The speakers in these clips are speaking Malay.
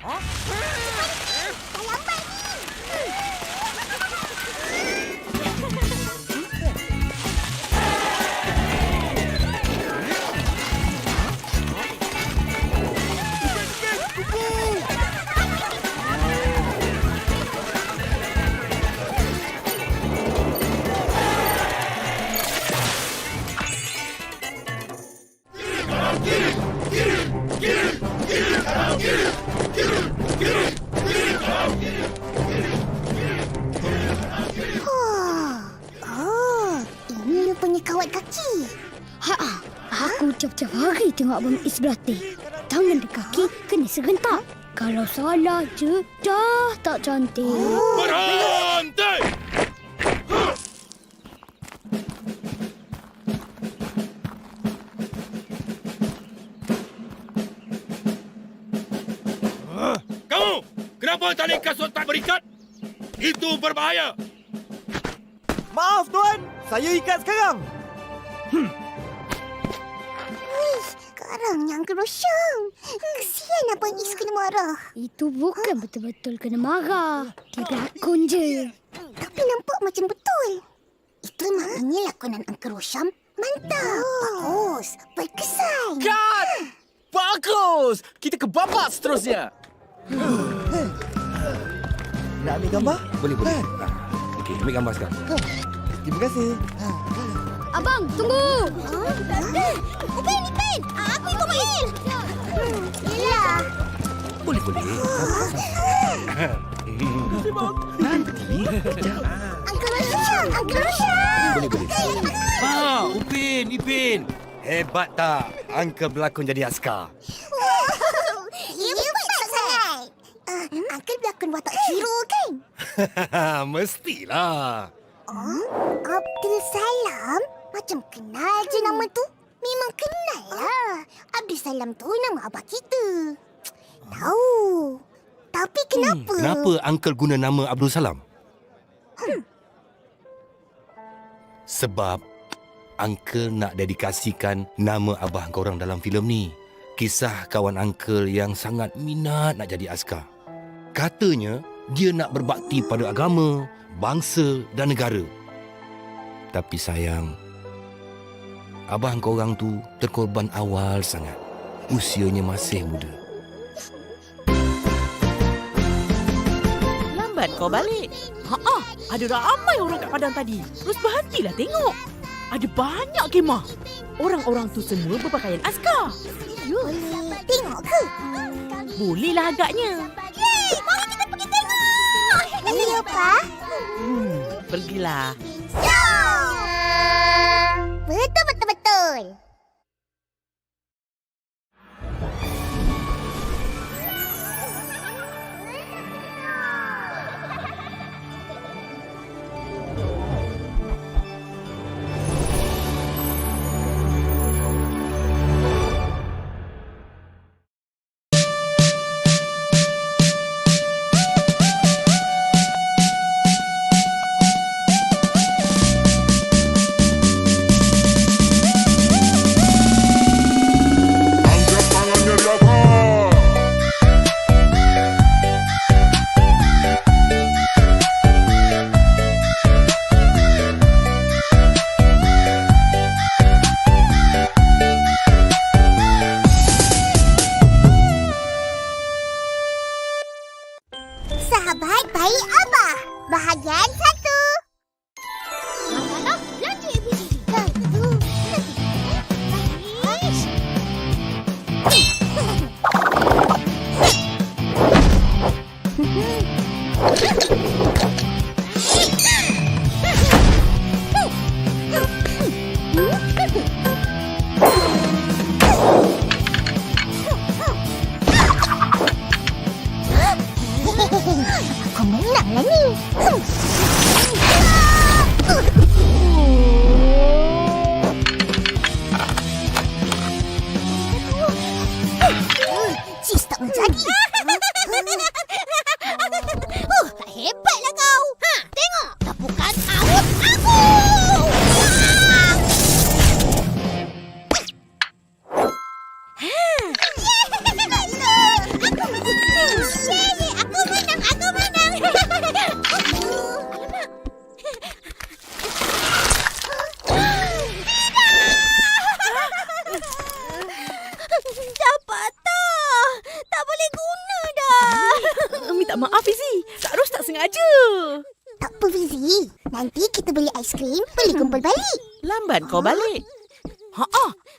Dah lambat ni. Ini rupanya kawat kaki. Aku tiap-tiap hari tengok Abang Is berlatih. Tangan dan kaki kena serentak. Kalau salah je, dah tak cantik. Berhenti! Kamu! Kenapa tali kasut tak berikat? Itu berbahaya! Maaf, Tuan. Saya ikat sekarang. Sekarang yang gerosong. Kesian Abang Is kena marah. Itu bukan betul-betul kena marah. Dia berlakon je. Tapi nampak macam betul. Itu maknanya lakonan Uncle Rosham mantap. Bagus. Berkesan. Cut! Bagus! Kita ke babak seterusnya. Nak ambil gambar? Boleh. Okey, ambil gambar sekarang. Terima kasih. Abang, tunggu! Upin. Aku ikut main. Yelah. Boleh. Uncle Rosham. Boleh. Upin. Hebat tak? Uncle berlakon jadi askar. Hebat sangat. Uncle berlakon watak hero kan? Mestilah. Abdul Salam? Macam kenal je nama tu. Memang kenal lah. Abdul Salam tu nama abah kita. Tahu. Tapi kenapa? Kenapa Uncle guna nama Abdul Salam? Sebab Uncle nak dedikasikan nama abah korang dalam filem ni. Kisah kawan Uncle yang sangat minat nak jadi askar. Katanya dia nak berbakti pada agama, bangsa dan negara. Tapi sayang, abah korang tu terkorban awal sangat. Usianya masih muda. Lambat kau balik. Ada ramai orang kat padang tadi. Terus berhentilah tengok. Ada banyak kemah. Orang-orang tu semua berpakaian askar. Boleh tengok ke? Bolehlah agaknya. Yeay! Mari kita pergi tengok! Ya, Pak. Pergilah. Betul. Sahabat baik Abah. Bahagian 1. Masalah, lanjut episod ini. Baik. Aku menanglah ni. Cis tak menjadi. Hebatlah kau. Tengok. Tapukan awet aku. maaf Fizi. Kak Ros tak sengaja. Tak apa Fizi. Nanti kita beli aiskrim, boleh kumpul balik. Lambat kau balik.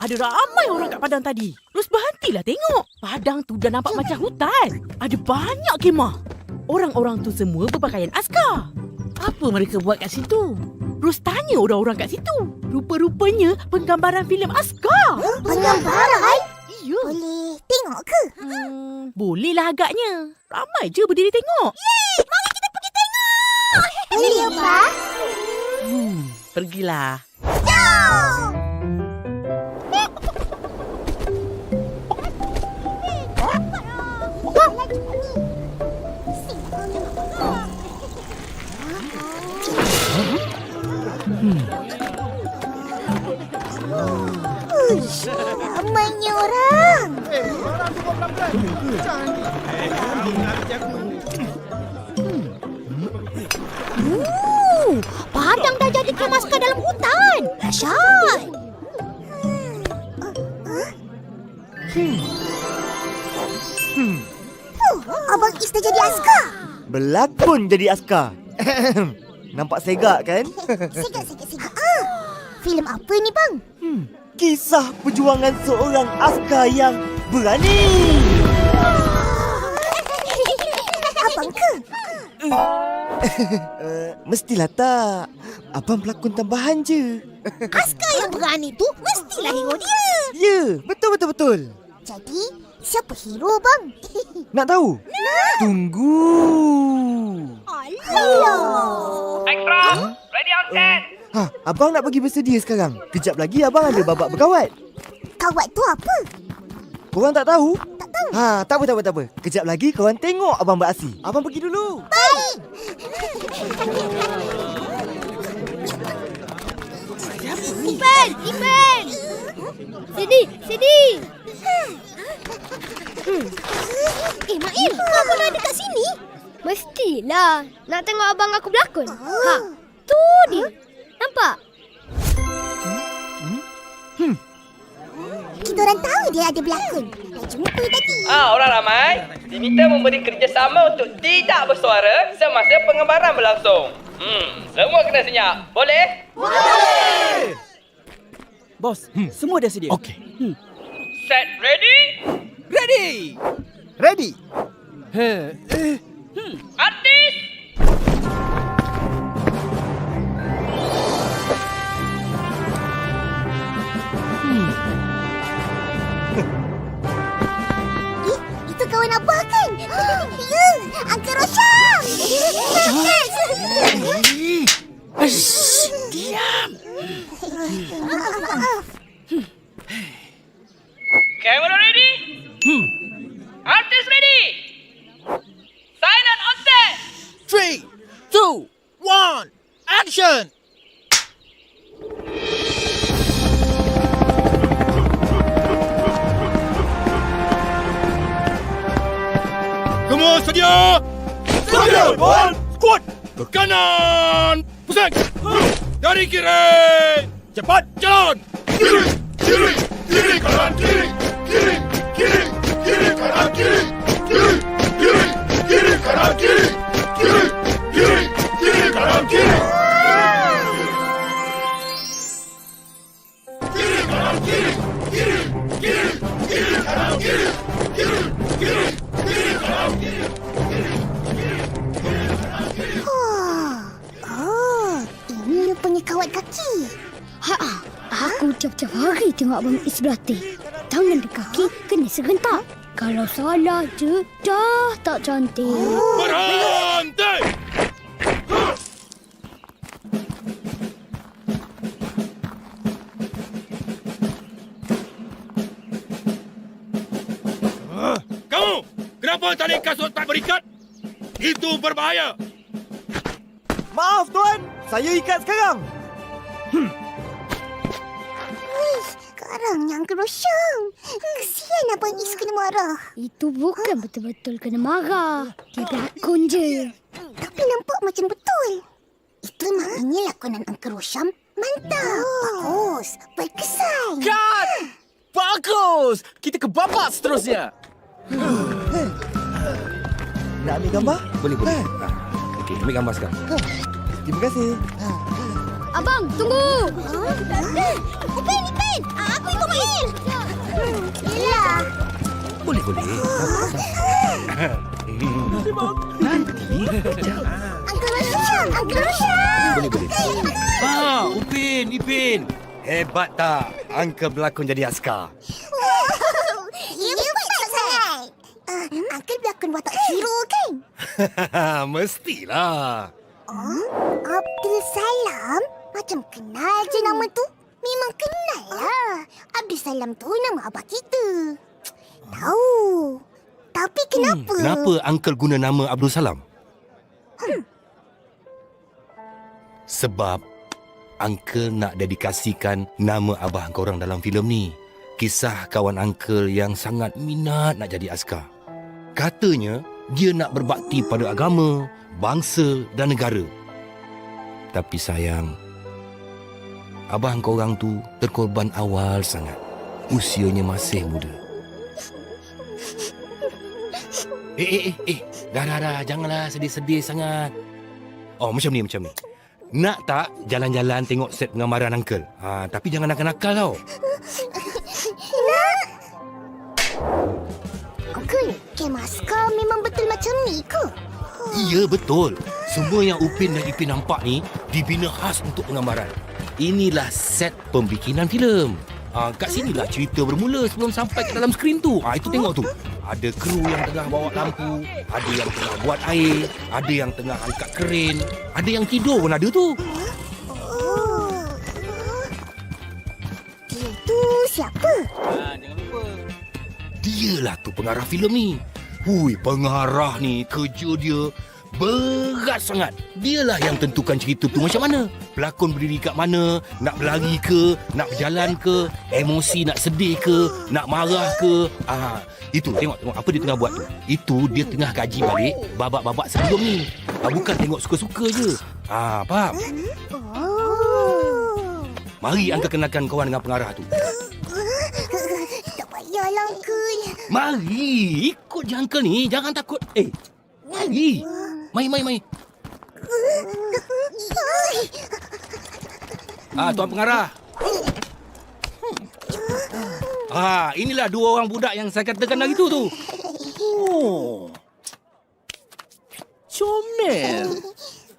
Ada ramai orang kat padang tadi. Ros berhentilah tengok. Padang tu dah nampak macam hutan. Ada banyak kemah. Orang-orang tu semua berpakaian askar. Apa mereka buat kat situ? Ros tanya orang-orang kat situ. Rupa-rupanya penggambaran filem askar. Penggambaran? Ya. Boleh tengok ke? Bolehlah agaknya. Ramai je berdiri tengok. Boleh apa? Pergilah. Uish, ramainya orang. Padang dah jadi kemaskar dalam hutan. Dahsyat. Abang Is dah jadi askar. Berlakon jadi askar. Nampak segak kan? Segak. Filem apa ni bang? Kisah perjuangan seorang askar yang berani. Abang ke? Mestilah tak. Abang pelakon tambahan je. Askar yang berani tu mestilah hero dia. Ya, betul. Jadi, siapa hero bang? Nak tahu? Tunggu. Alah. Extra, ready on set. Abang nak pergi bersedia sekarang. Kejap lagi abang ada babak berkawat. Kawat tu apa? Korang tak tahu? Tak tahu. Tak apa. Kejap lagi korang tengok abang beraksi. Abang pergi dulu. Baik. Ipan. Sini. Mail, kau pun ada kat sini? Mestilah. Nak tengok abang aku berlakon. Tu dia. Nampak? Kita orang tahu dia ada berlakon. Dah jumpa tadi. Orang ramai diminta memberi kerjasama untuk tidak bersuara semasa penggambaran berlangsung. Semua kena senyap. Boleh? Bos, semua dah sedia. Okey. Set ready? Ready? Artis! Itu kawan abah kan? Ya, Uncle Rosyam. Diam. Maaf. Camera ready? Artis ready? Silent on set! 3, 2, 1, action! Semua sedia? Sedia, Tuan. Squad ke kanan. Pusat. Dari kiri. Cepat jalan. Kiri kanan kiri. Kiri kanan kiri. Kiri kanan kiri. Kiri kanan kiri. Kiri kanan kiri. Kiri kanan kiri. Kiri kanan kiri. Ini rupanya kawat kaki. Aku tiap-tiap hari tengok abang Is berlatih. Tangan dan kaki kena serentak. Kalau salah je, dah tak cantik. Berhenti! Kamu, kenapa tali kasut tak berikat? Itu berbahaya. Maaf, Tuan. Saya ikat sekarang. Sekarang yang Uncle Rosyam. Kesian Abang Is kena marah. Itu bukan betul-betul kena marah. Dia berlakon je. Tapi nampak macam betul. Itu maknanya lakonan Uncle Rosyam mantap. Bagus. Berkesan. Cut! Bagus! Kita ke babak seterusnya. Nak ambil gambar? Boleh. Okey, ambil gambar sekarang. Terima kasih. Abang, tunggu. Ipin! Aku ikut Ipin! Yelah. Boleh. Uncle Rosyam! Boleh. Upin. Hebat tak? Uncle berlakon jadi askar. Hebat sangat! Uncle berlakon watak hero kan? Mestilah. Abdul Salam? Macam kenal je nama tu. Memang kenal lah. Abdul Salam tu nama abah kita. Tahu. Tapi kenapa? Kenapa Uncle guna nama Abdul Salam? Sebab Uncle nak dedikasikan nama abah korang dalam filem ni. Kisah kawan Uncle yang sangat minat nak jadi askar. Katanya dia nak berbakti pada agama, bangsa dan negara. Tapi sayang, abah korang tu terkorban awal sangat. Usianya masih muda. Dah. Janganlah sedih-sedih sangat. Oh, macam ni. Nak tak jalan-jalan tengok set penggambaran Uncle? Tapi jangan nakal-nakal tau. Uncle, kem askar memang betul macam ni ke? Ya, betul. Semua yang Upin dan Ipin nampak ni dibina khas untuk penggambaran. Inilah set pembikinan filem. Kat sinilah cerita bermula sebelum sampai ke dalam skrin tu. Itu tengok tu. Ada kru yang tengah bawa lampu, ada yang tengah buat air, ada yang tengah angkat kren, ada yang tidur pun ada tu. Dia tu siapa? Dialah tu pengarah filem ni. Pengarah ni kerja dia berat sangat. Dialah yang tentukan cerita tu macam mana. Pelakon berdiri kat mana, nak berlari ke, nak berjalan ke, emosi nak sedih ke, nak marah ke. Itu tengok apa dia tengah buat tu. Itu dia tengah kaji balik babak-babak sebelum ni. Bukan tengok suka-suka je. Faham? Mari Uncle kenalkan kawan dengan pengarah tu. Tak payahlah, Uncle. Mari, ikut je Uncle ni. Jangan takut. Mari. Mai. Tuan pengarah. Inilah dua orang budak yang saya katakan lagi tu. Oh. Comel.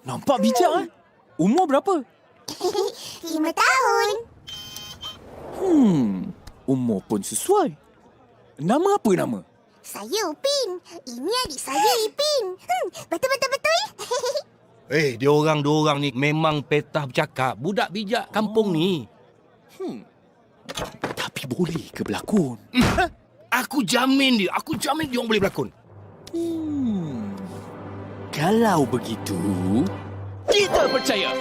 Nampak bijak Umur berapa? 5 tahun. Umur pun sesuai. Nama apa nama? Saya Upin. Ini adik saya Ipin. Betul. Dia orang ni memang petah bercakap. Budak bijak kampung ni. Tapi boleh ke berlakon? Aku jamin dia orang boleh berlakon. Kalau begitu, kita percaya.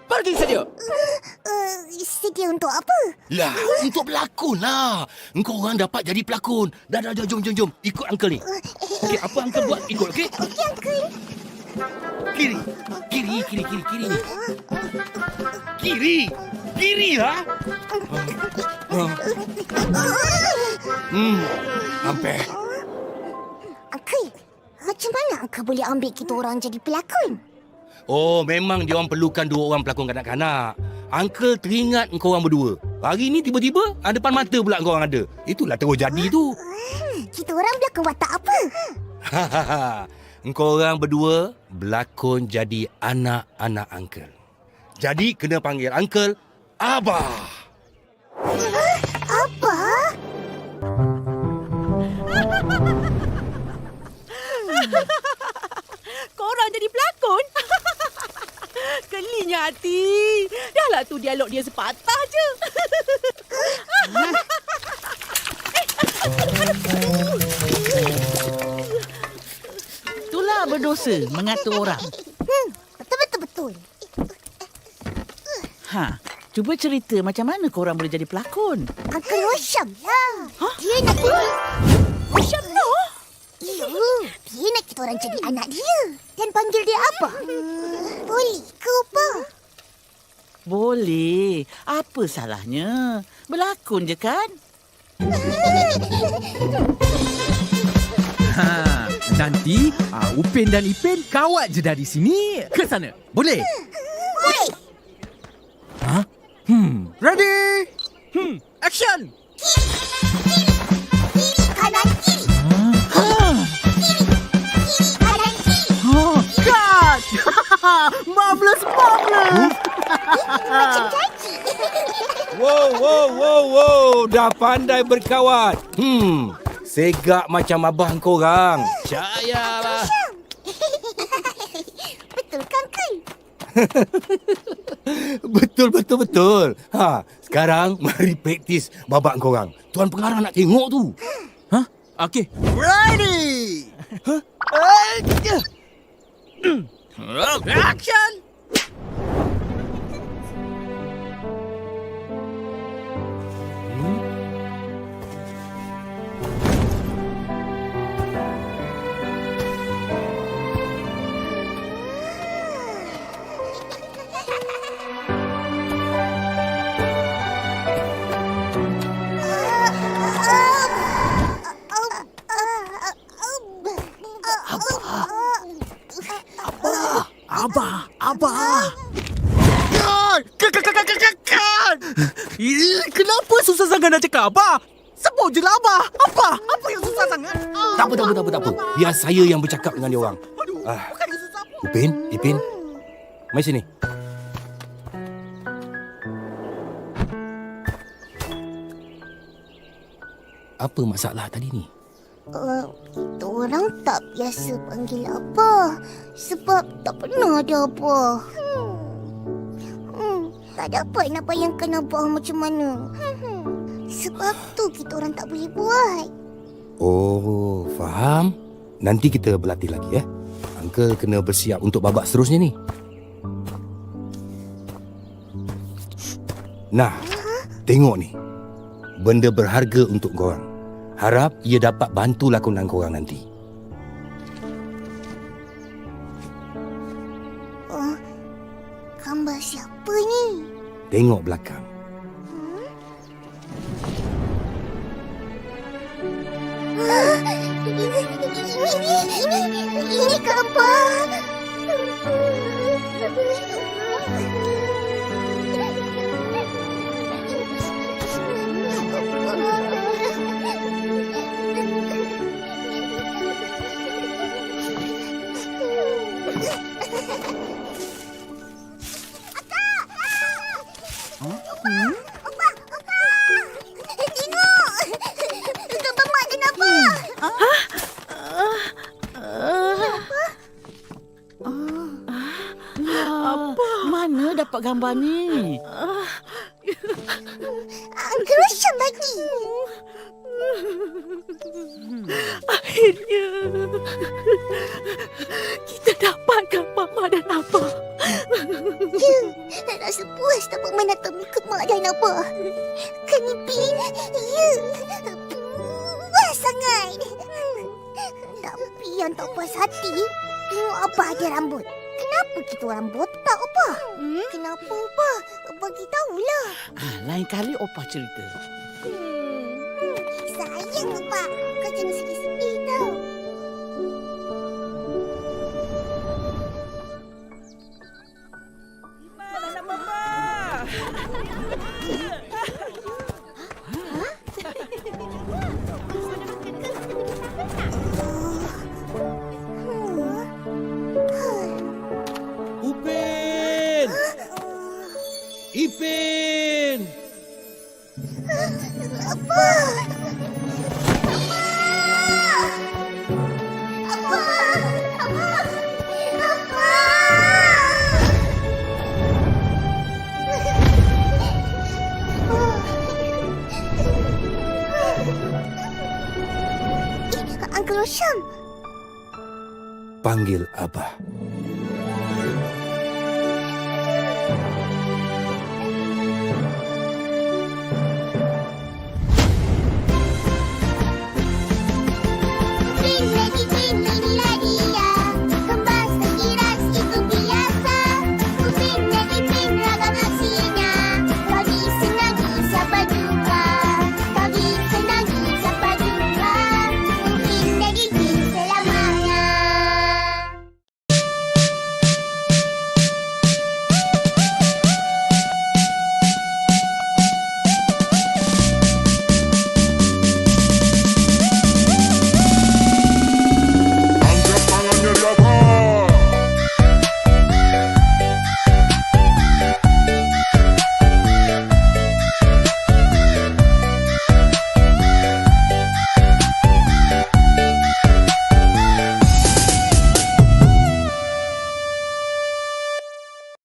Pergi saja. Sedia untuk apa? Lah, untuk berlakon lah. Engkau orang dapat jadi pelakon. Dah, jom. Ikut Uncle ni. Okey, apa Uncle buat, ikut, okey? Okey, Uncle. Kiri ni. Kiri lah. Sampai. Uncle, macam mana Uncle boleh ambil kita orang jadi pelakon? Memang dia orang perlukan 2 orang pelakon kanak-kanak. Uncle teringat engkau orang berdua. Hari ni tiba-tiba depan mata pula engkau orang ada. Itulah terus jadi tu. Kita orang berlakon watak apa? Engkau orang berdua berlakon jadi anak-anak Uncle. Jadi kena panggil Uncle Abah. Abah? Korang jadi pelakon? Gelinya hati. Dahlah tu dialog dia sepatah je. Itulah berdosa mengatur orang. Betul. Cuba cerita macam mana korang boleh jadi pelakon. Uncle Rosyam lah. Dia nak Rosyam noh? Ya, dia nak kita orang jadi anak dia. Dan panggil dia Abah. Boleh ke, Abah? Boleh. Apa salahnya? Berlakon je kan? Nanti Upin dan Ipin kawat je dari sini ke sana. Boleh? Boleh. Ready? Action! Kiri kanan kiri. Kiri kanan kiri. Cut! Marvelous! Macam janji. Wow. Dah pandai berkawat. Segak macam abang korang. Percayalah. Betul kan, Kun? Betul. Sekarang mari praktis babak korang. Tuan pengarah nak tengok tu. Okay. Ready! Action! Abah. Kan. Kenapa susah sangat nak cakap Abah? Sebut je lah Abah. Apa yang susah sangat? Tak apa. Biar saya yang bercakap dengan dia orang. Bukannya susah pun. Ipin. Mari sini. Apa masalah tadi ni? Kita orang tak biasa panggil Abah sebab tak pernah ada Abah. Tak dapat nak bayangkan Abah macam mana. Sebab tu kita orang tak boleh buat. Oh, faham. Nanti kita berlatih lagi ya. Uncle kena bersiap untuk babak seterusnya ni. Nah, tengok ni. Benda berharga untuk korang. Harap ia dapat bantu lakonan korang nanti. Gambar siapa ni? Tengok belakang. Ini gambar. Mana dapat gambar ni? Uncle Rosham bagi. Akhirnya kita dapat gambar Mak dan Abah. Ya, nak rasa puas dapat menatap muka Mak dan Abah. Kan Ipin? Ya, puas sangat. Tapi yang tak puas hati, tengok Abah ada rambut. Kenapa kita orang botak, Abah? Kenapa, Abah? Bagi tahulah. Lain kali Opah cerita. Sayang, Abah. Kau jangan sedih-sedih tau. Upin! Ipin! Uncle Rosham. Panggil Abah.